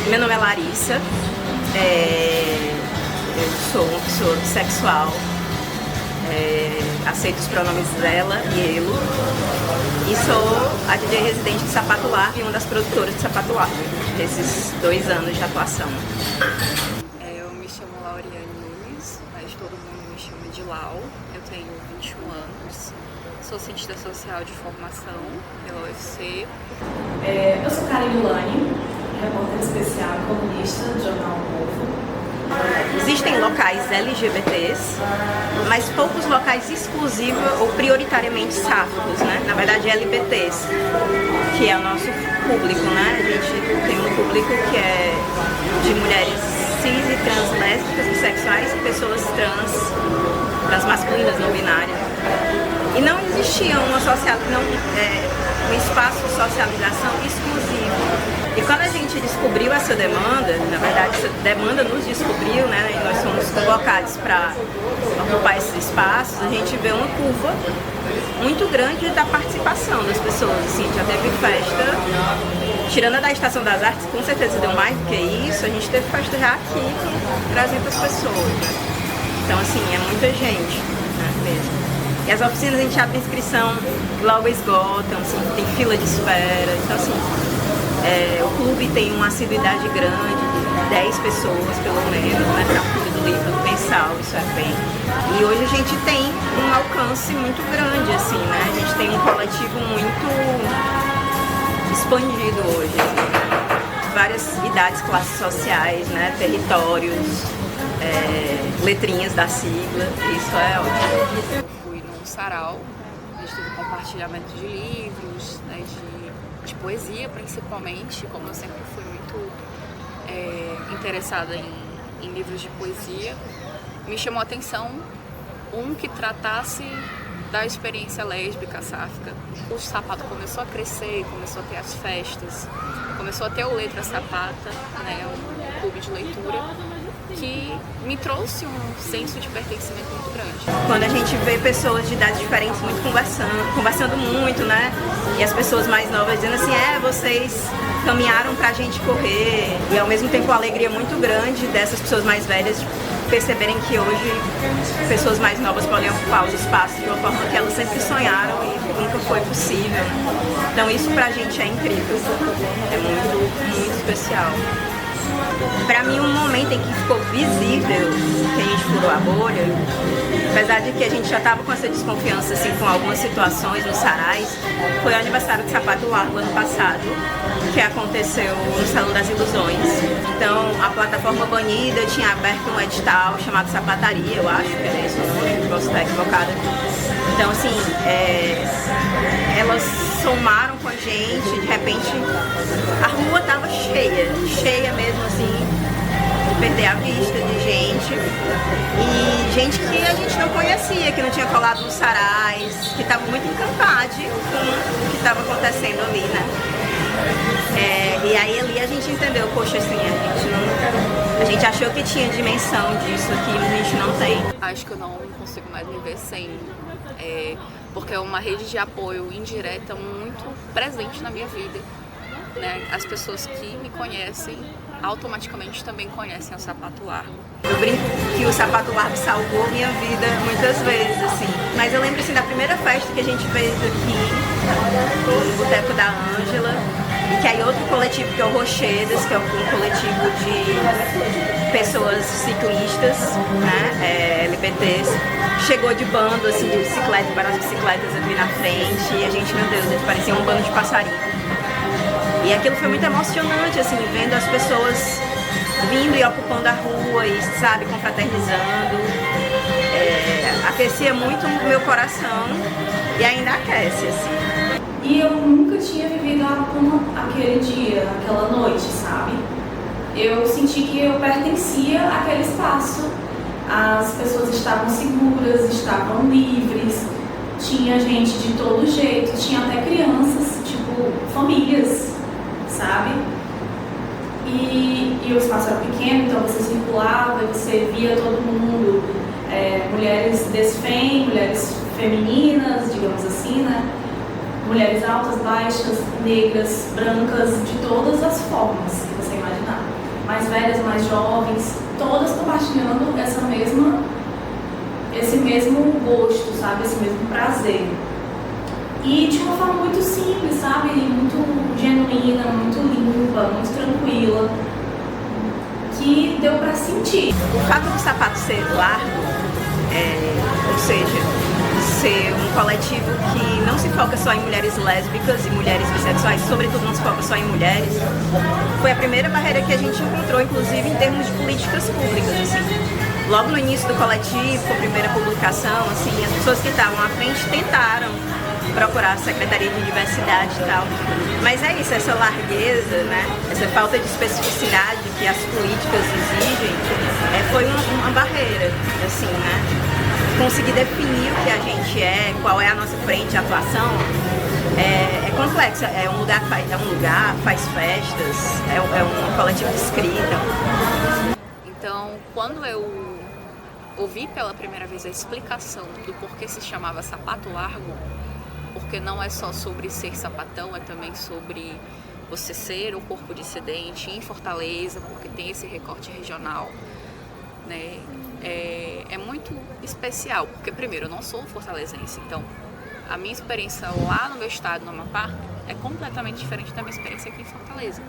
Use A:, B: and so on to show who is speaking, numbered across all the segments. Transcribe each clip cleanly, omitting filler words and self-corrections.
A: Meu nome é Larissa, eu sou uma pessoa bissexual, aceito os pronomes dela e ele, e sou a DJ residente de Sapato Largo e uma das produtoras de Sapato Largo, desses 2 anos de atuação.
B: Eu me chamo Lauriane Nunes, mas todo mundo me chama de Lau. Eu tenho 21 anos, sou cientista social de formação pela UFC.
C: Eu sou Karen Milani, repórter especial e colunista do Jornal Novo.
A: Existem locais LGBTs, mas poucos locais exclusivos ou prioritariamente sáficos, né? Na verdade, LBTs, que é o nosso público, né? A gente tem um público que é de mulheres cis e trans lésbicas, bissexuais e pessoas trans masculinas, não binárias. E não existia um espaço de socialização exclusivo. E quando a gente descobriu essa demanda, na verdade essa demanda nos descobriu, né, e nós fomos convocados para ocupar esses espaços, a gente vê uma curva muito grande da participação das pessoas. Assim, já teve festa, tirando a da Estação das Artes, com certeza deu mais do que isso, a gente teve festa já aqui com 300 pessoas. Né? Então assim, é muita gente, né, mesmo. E as oficinas a gente abre inscrição, logo esgotam, assim, tem fila de espera, então assim, o clube tem uma assiduidade grande, de 10 pessoas pelo menos, né, para o clube do livro mensal, isso é bem. E hoje a gente tem um alcance muito grande, assim, né, a gente tem um coletivo muito expandido hoje, assim, várias idades, classes sociais, né, territórios, letrinhas da sigla, isso é ótimo.
B: Sarau, a gente teve compartilhamento de livros, né, de poesia principalmente, como eu sempre fui muito interessada em livros de poesia. Me chamou a atenção que tratasse da experiência lésbica sáfica. O Sapato começou a crescer, começou a ter as festas, começou a ter o Letra Sapata, né, um clube de leitura, que me trouxe um senso de pertencimento muito grande.
A: Quando a gente vê pessoas de idades diferentes muito conversando muito, né? E as pessoas mais novas dizendo assim, vocês caminharam pra gente correr. E ao mesmo tempo a alegria muito grande dessas pessoas mais velhas de perceberem que hoje pessoas mais novas podem ocupar os espaços de uma forma que elas sempre sonharam e nunca foi possível. Então isso pra gente é incrível, é muito, muito especial. Para mim, um momento em que ficou visível que a gente furou a bolha, apesar de que a gente já estava com essa desconfiança assim, com algumas situações nos sarais, foi o aniversário de Sapato Largo ano passado, que aconteceu no Salão das Ilusões. Então, a plataforma banida tinha aberto um edital chamado Sapataria, eu acho que era esse o nome, posso estar equivocada. Então, assim, elas somaram com a gente, de repente a rua estava cheia mesmo, assim, de perder a vista de gente, e gente que a gente não conhecia, que não tinha colado nos sarais, que estava muito encantada com o que estava acontecendo ali, né? E aí ali a gente entendeu, poxa, assim, a gente achou que tinha dimensão disso aqui, mas a gente não tem.
B: Acho que eu não consigo mais viver sem, porque é uma rede de apoio indireta muito presente na minha vida, né? As pessoas que me conhecem automaticamente também conhecem o Sapato Largo.
A: Eu brinco que o Sapato Largo salvou minha vida muitas vezes, assim. Mas eu lembro, assim, da primeira festa que a gente fez aqui, no Boteco da Ângela, e que aí outro coletivo, que é o Rochedas, que é um coletivo de pessoas ciclistas, né, LBTs, chegou de bando, assim, de bicicleta, para as bicicletas ali na frente, e a gente, meu Deus, a gente parecia um bando de passarinho. E aquilo foi muito emocionante, assim, vendo as pessoas vindo e ocupando a rua e, sabe, confraternizando. Aquecia muito o meu coração e ainda aquece, assim.
C: E eu nunca tinha vivido como aquele dia, aquela noite, sabe? Eu senti que eu pertencia àquele espaço. As pessoas estavam seguras, estavam livres, tinha gente de todo jeito, tinha até crianças, tipo, famílias, sabe? E o espaço era pequeno, então você circulava e você via todo mundo, mulheres desfém, mulheres femininas, digamos assim, né? Mulheres altas, baixas, negras, brancas, de todas as formas que você imaginar. velhas, mais jovens, todas compartilhando esse mesmo gosto, sabe? Esse mesmo prazer. E de uma forma muito simples, sabe? Muito genuína, muito limpa, muito tranquila, que deu pra sentir.
A: O fato do sapato ser largo, ou seja, ser um coletivo que não se foca só em mulheres lésbicas e mulheres bissexuais, sobretudo não se foca só em mulheres, foi a primeira barreira que a gente encontrou, inclusive em termos de políticas públicas, assim. Logo no início do coletivo, com a primeira publicação, assim, as pessoas que estavam à frente tentaram procurar a Secretaria de Diversidade e tal. Mas é isso, essa largueza, né? Essa falta de especificidade que as políticas exigem, foi uma barreira, assim, né? Conseguir definir o que a gente é, qual é a nossa frente de atuação, é complexo. É um lugar, faz festas, é um coletivo de escrita.
B: Então, quando eu ouvi pela primeira vez a explicação do porquê se chamava sapato largo, porque não é só sobre ser sapatão, é também sobre você ser um corpo dissidente em Fortaleza, porque tem esse recorte regional, né? É muito especial, porque primeiro eu não sou fortalezense, então a minha experiência lá no meu estado, no Amapá, é completamente diferente da minha experiência aqui em Fortaleza.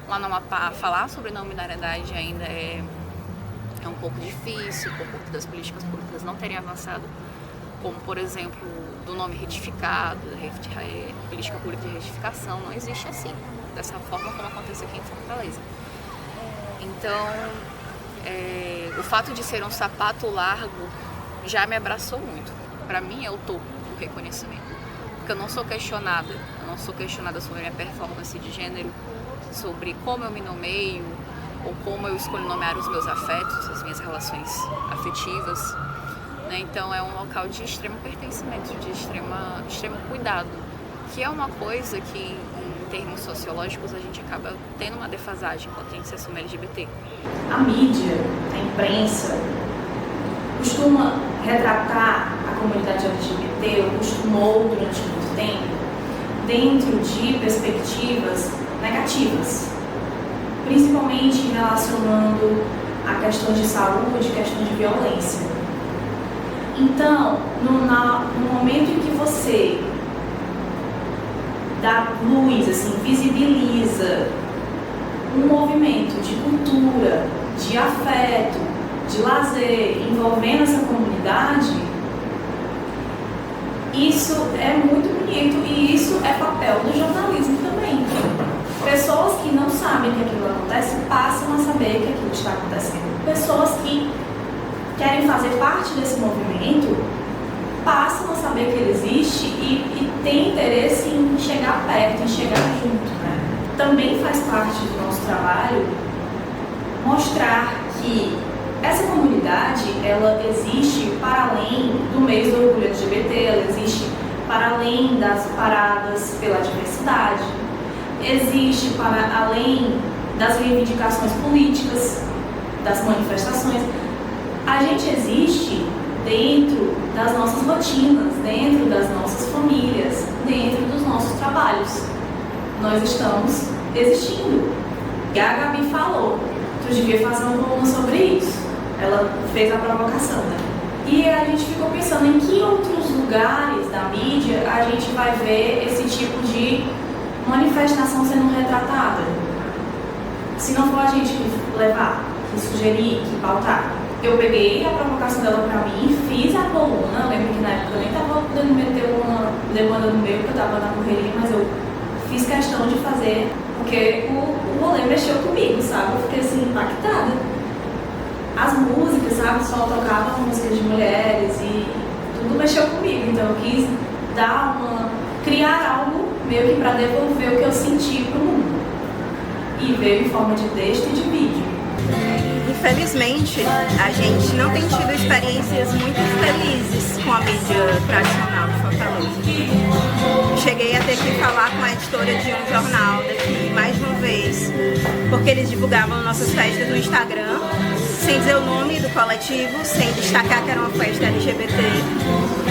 B: Lá no Amapá, falar sobre não binariedade ainda é um pouco difícil, por conta das políticas públicas não terem avançado, como por exemplo do nome retificado, política pública de retificação, não existe assim, dessa forma como acontece aqui em Fortaleza. Então, o fato de ser um sapato largo já me abraçou muito. Para mim é o topo do reconhecimento, porque eu não sou questionada sobre a minha performance de gênero, sobre como eu me nomeio ou como eu escolho nomear os meus afetos, as minhas relações afetivas, né? Então é um local de extremo pertencimento, de extremo cuidado, que é uma coisa que em termos sociológicos a gente acaba tendo uma defasagem quando a gente se assume LGBT.
C: A mídia, a imprensa, costuma retratar a comunidade LGBT, ou costumou durante muito tempo, dentro de perspectivas negativas, principalmente relacionando a questões de saúde, questões de violência. Então, no momento em que você dá luz, assim, visibiliza um movimento de cultura, de afeto, de lazer envolvendo essa comunidade, isso é muito bonito e isso é papel do jornalismo também. Pessoas que não sabem que aquilo acontece passam a saber que aquilo está acontecendo. Pessoas que querem fazer parte desse movimento passam a saber que ele existe e têm interesse em chegar perto, em chegar junto, né? Também faz parte do nosso trabalho mostrar que essa comunidade, ela existe para além do mês do orgulho LGBT, ela existe para além das paradas pela diversidade, existe para além das reivindicações políticas, das manifestações. A gente existe dentro das nossas rotinas, dentro das nossas famílias, dentro dos nossos trabalhos. Nós estamos existindo. E a Gabi falou, tu devia fazer uma coluna sobre isso. Ela fez a provocação, né? E a gente ficou pensando em que outros lugares da mídia a gente vai ver esse tipo de manifestação sendo retratada. Se não for a gente que levar, que sugerir, que pautar. Eu peguei a provocação dela pra mim, fiz a coluna. Eu lembro que na época eu nem tava podendo meter uma demanda no meio, porque eu tava na correria, mas eu fiz questão de fazer, porque o rolê mexeu comigo, sabe? Eu fiquei assim, impactada. As músicas, sabe? Só tocava músicas de mulheres e tudo mexeu comigo. Então eu quis criar algo meio que pra devolver o que eu senti pro mundo. E veio em forma de texto e de vídeo.
A: Infelizmente, a gente não tem tido experiências muito felizes com a mídia tradicional de Fortaleza. Cheguei a ter que falar com a editora de um jornal daqui mais de uma vez, porque eles divulgavam nossas festas no Instagram, sem dizer o nome do coletivo, sem destacar que era uma festa LGBT.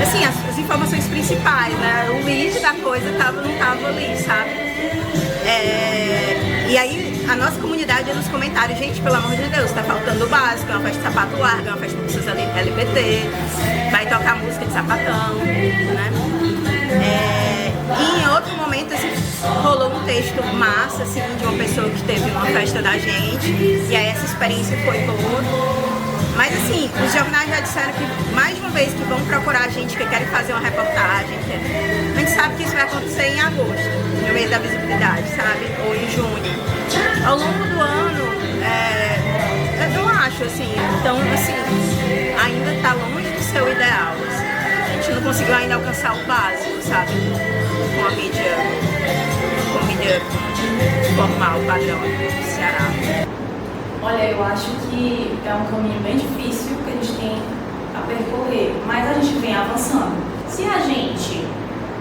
A: Assim, as informações principais, né? O lead da coisa não estava ali, sabe? E aí a nossa comunidade nos comentários, gente, pelo amor de Deus, tá faltando o básico, é uma festa de sapato largo, é uma festa de pessoas LGBT, vai tocar música de sapatão, né? E em outro momento, assim, rolou um texto massa, assim, de uma pessoa que teve uma festa da gente, e aí essa experiência foi boa. Mas assim, os jornais já disseram que mais de uma vez que vão procurar a gente, que querem fazer uma reportagem, a gente sabe que isso vai acontecer em agosto, no mês da visibilidade, sabe? Ou em junho. Ao longo do ano, eu não acho assim, então assim, ainda está longe de ser o ideal. Assim. A gente não conseguiu ainda alcançar o básico, sabe? Com a mídia formal, padrão do Ceará.
C: Olha, eu acho que é um caminho bem difícil que a gente tem a percorrer, mas a gente vem avançando. Se a gente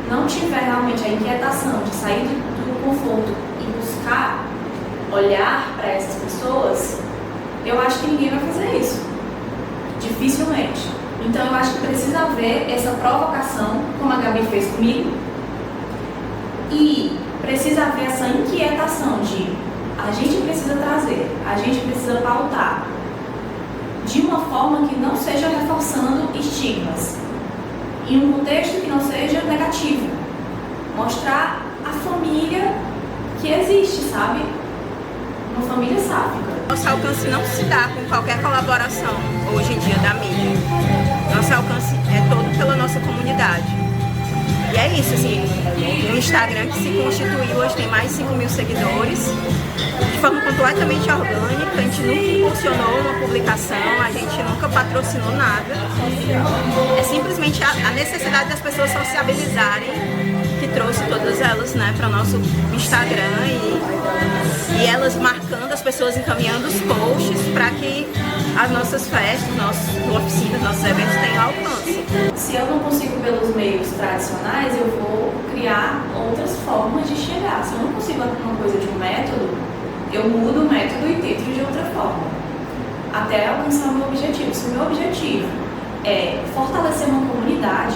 C: não tiver realmente a inquietação de sair do conforto e buscar olhar para essas pessoas, eu acho que ninguém vai fazer isso. Dificilmente. Então eu acho que precisa haver essa provocação, como a Gabi fez comigo, e precisa haver essa inquietação de a gente precisa trazer, a gente precisa pautar de uma forma que não seja reforçando estigmas, em um contexto que não seja negativo. Mostrar a família que existe, sabe? Uma família sáfica.
A: Nosso alcance não se dá com qualquer colaboração hoje em dia da mídia. Nosso alcance é todo pela nossa comunidade. E é isso, assim, um Instagram que se constituiu hoje tem mais de 5 mil seguidores, de forma completamente orgânica, a gente nunca impulsionou uma publicação, a gente nunca patrocinou nada. É simplesmente a necessidade das pessoas sociabilizarem que trouxe todas elas, né, para o nosso Instagram e elas marcando, as pessoas encaminhando os posts para que as nossas festas, nossas oficinas, nossos eventos tenham alcance.
C: Se eu não consigo pelos meios tradicionais, eu vou criar outras formas de chegar. Se eu não consigo alguma coisa de um método, eu mudo o método e tento de outra forma, até alcançar o meu objetivo. Se o meu objetivo é fortalecer uma comunidade,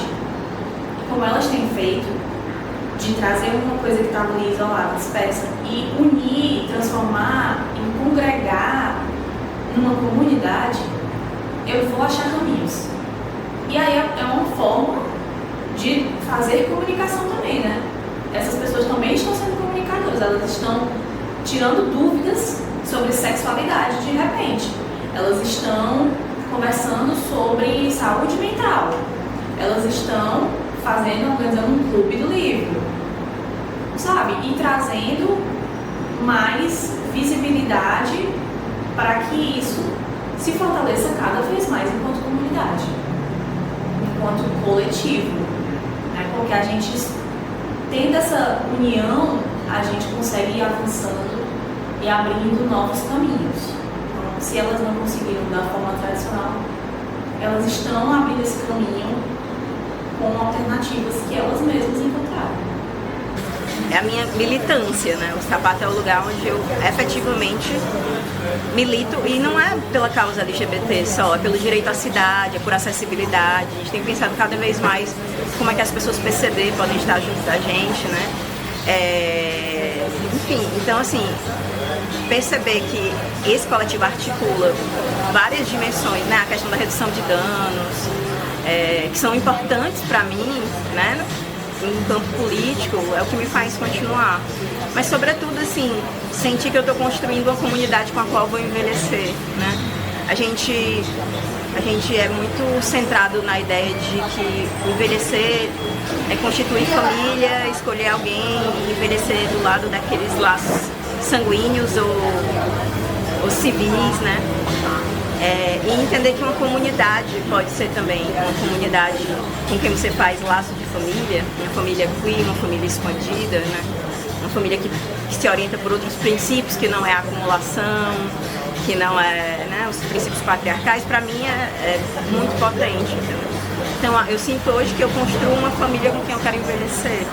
C: como elas têm feito, de trazer uma coisa que estava ali isolada, dispersa, e unir, transformar, e congregar numa comunidade, eu vou achar caminhos. E aí é uma forma de fazer comunicação também, né? Essas pessoas também estão sendo comunicadoras, elas estão tirando dúvidas sobre sexualidade de repente. Elas estão conversando sobre saúde mental. Elas estão organizando um clube do livro, sabe? E trazendo mais visibilidade para que isso se fortaleça cada vez mais enquanto comunidade, enquanto coletivo, né? Porque a gente, tendo essa união, a gente consegue ir avançando e abrindo novos caminhos. Então, se elas não conseguiram da forma tradicional, elas estão abrindo esse caminho com alternativas que elas mesmas encontraram.
A: É a minha militância, né? O sapato é o lugar onde eu efetivamente milito, e não é pela causa LGBT só, é pelo direito à cidade, é por acessibilidade. A gente tem pensado cada vez mais como é que as pessoas PCD podem estar junto da gente, né? Enfim, então assim, perceber que esse coletivo articula várias dimensões, né? A questão da redução de danos, que são importantes para mim, né? No campo político, é o que me faz continuar. Mas, sobretudo, assim, sentir que eu estou construindo uma comunidade com a qual vou envelhecer, né? A gente é muito centrado na ideia de que envelhecer é constituir família, escolher alguém e envelhecer do lado daqueles laços sanguíneos ou civis, né? E entender que uma comunidade pode ser também uma comunidade com quem você faz laço de família, uma família queer, uma família expandida, né? Uma família que se orienta por outros princípios, que não é a acumulação, que não é, né, os princípios patriarcais. Para mim é muito potente, entendeu? Então eu sinto hoje que eu construo uma família com quem eu quero envelhecer.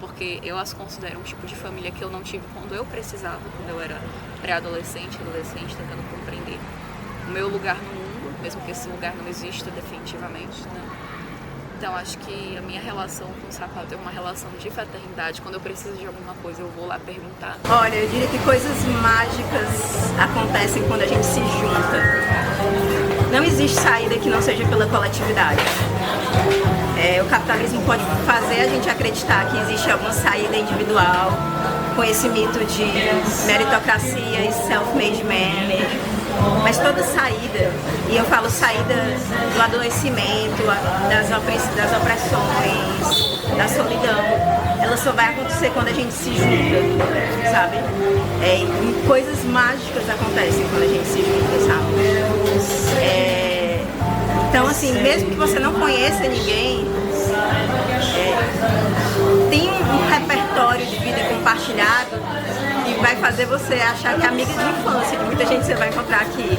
B: Porque eu as considero um tipo de família que eu não tive quando eu precisava, quando eu era pré-adolescente, adolescente, tentando compreender o meu lugar no mundo, mesmo que esse lugar não exista definitivamente, né? Então acho que a minha relação com o sapato é uma relação de fraternidade. Quando eu preciso de alguma coisa, eu vou lá perguntar.
A: Olha, eu diria que coisas mágicas acontecem quando a gente se junta. Não existe saída que não seja pela coletividade. O capitalismo pode fazer a gente acreditar que existe alguma saída individual, com esse mito de meritocracia e self-made man. Mas toda saída, e eu falo saída do adoecimento, das opressões, da solidão, ela só vai acontecer quando a gente se junta, sabe? Coisas mágicas acontecem quando a gente se junta, sabe? Então, assim, mesmo que você não conheça ninguém, tem um repertório de vida compartilhado que vai fazer você achar que é amiga de infância, de muita gente que você vai encontrar aqui.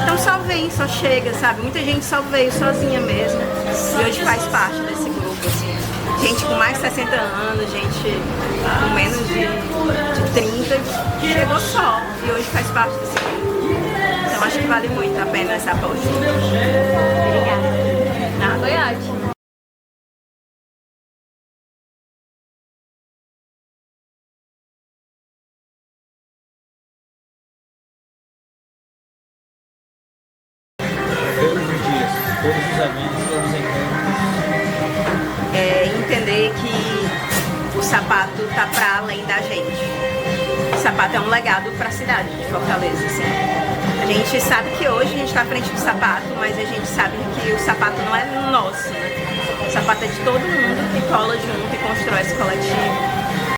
A: Então só vem, só chega, sabe? Muita gente só veio sozinha mesmo e hoje faz parte desse grupo, assim. Gente com mais de 60 anos, gente com menos de 30, chegou só e hoje faz parte desse grupo. Então acho que vale muito a pena essa aposta. Obrigada. Nada.
D: Foi ótimo.
E: Todos os eventos, todos os encontros.
A: Entender que o sapato tá para além da gente. O sapato é um legado para a cidade de Fortaleza, assim. A gente sabe que hoje a gente está à frente do sapato, mas a gente sabe que o sapato não é nosso, né? O sapato é de todo mundo que cola junto e constrói esse coletivo.